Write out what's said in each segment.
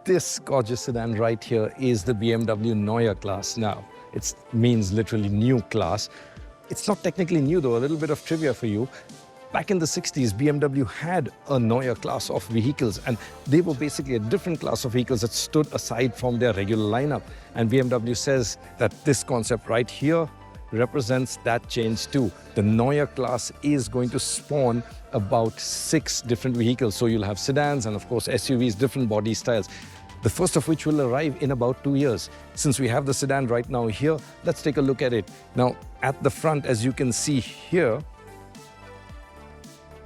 This gorgeous sedan right here is the BMW Neue Klasse. Now, it means literally new class. It's not technically new though, a little bit of trivia for you. Back in the 60s, BMW had a Neue Klasse of vehicles, and they were basically a different class of vehicles that stood aside from their regular lineup. And BMW says that this concept right here represents that change too. The Neue Klasse is going to spawn about 6 different vehicles. So you'll have sedans and of course SUVs, different body styles. The first of which will arrive in about 2 years. Since we have the sedan right now here, let's take a look at it. Now, at the front, as you can see here,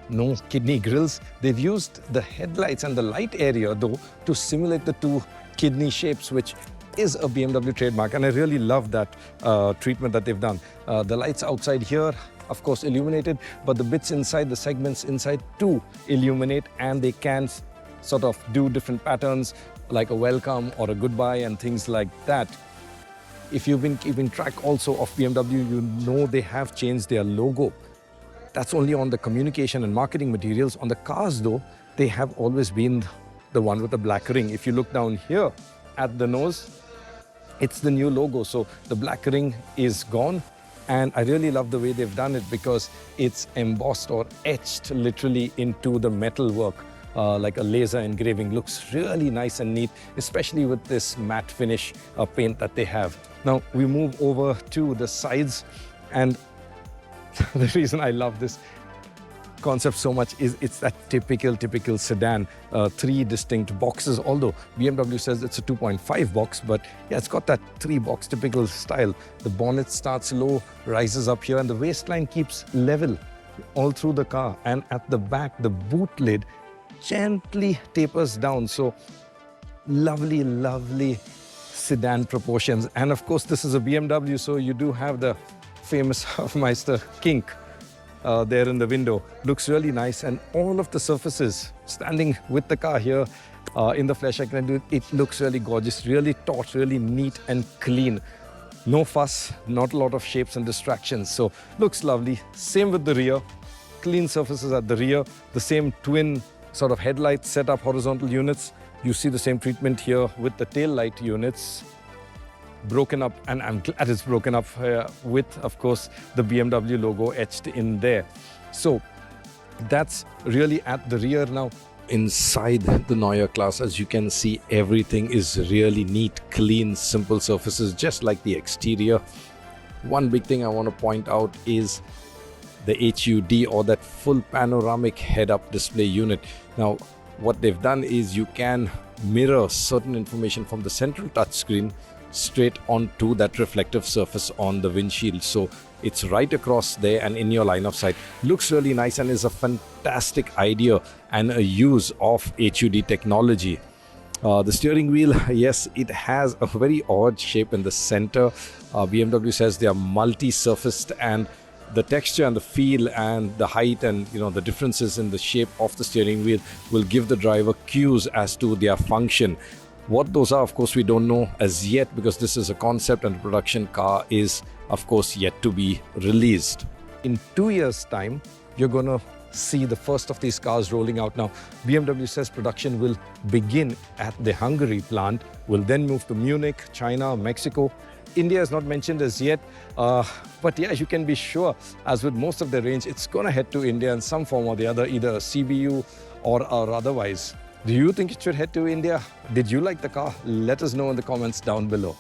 no kidney grills. They've used the headlights and the light area though to simulate the 2 kidney shapes, which is a BMW trademark, and I really love that treatment that they've done. The lights outside here, of course, illuminated, but the bits inside, the segments inside too illuminate, and they can sort of do different patterns like a welcome or a goodbye and things like that. If you've been keeping track also of BMW, you know they have changed their logo. That's only on the communication and marketing materials. On the cars though, they have always been the one with the black ring. If you look down here at the nose, it's the new logo. So the black ring is gone. And I really love the way they've done it because it's embossed or etched literally into the metal work. Like a laser engraving. Looks really nice and neat, especially with this matte finish paint that they have. Now we move over to the sides, and the reason I love this concept so much is it's that typical sedan. 3 distinct boxes, although BMW says it's a 2.5 box, but yeah, it's got that 3 box typical style. The bonnet starts low, rises up here, and the waistline keeps level all through the car. And at the back, the boot lid gently tapers down. So lovely sedan proportions. And of course, this is a BMW, so you do have the famous Hofmeister kink there in the window. Looks really nice, and all of the surfaces standing with the car here in the flesh, I can do it looks really gorgeous, really taut, really neat and clean. No fuss, not a lot of shapes and distractions, so looks lovely. Same with the rear, clean surfaces at the rear, the same twin sort of headlight setup, horizontal units. You see the same treatment here with the tail light units. Broken up, and I'm glad it's broken up with, of course, the BMW logo etched in there. So that's really at the rear. Now inside the Neue Klasse, as you can see, everything is really neat, clean, simple surfaces, just like the exterior. One big thing I want to point out is the HUD, or that full panoramic head-up display unit. Now what they've done is you can mirror certain information from the central touchscreen straight onto that reflective surface on the windshield. So it's right across there and in your line of sight. Looks really nice and is a fantastic idea and a use of HUD technology. The steering wheel, yes, it has a very odd shape in the center. BMW says they are multi-surfaced, and the texture and the feel and the height and the differences in the shape of the steering wheel will give the driver cues as to their function. What those are, of course, we don't know as yet, because this is a concept and the production car is, of course, yet to be released. In 2 years' time, you're going to see the first of these cars rolling out. Now, BMW says production will begin at the Hungary plant, will then move to Munich, China, Mexico. India is not mentioned as yet, but yeah, you can be sure, as with most of the range, it's going to head to India in some form or the other, either a CBU or otherwise. Do you think it should head to India? Did you like the car? Let us know in the comments down below.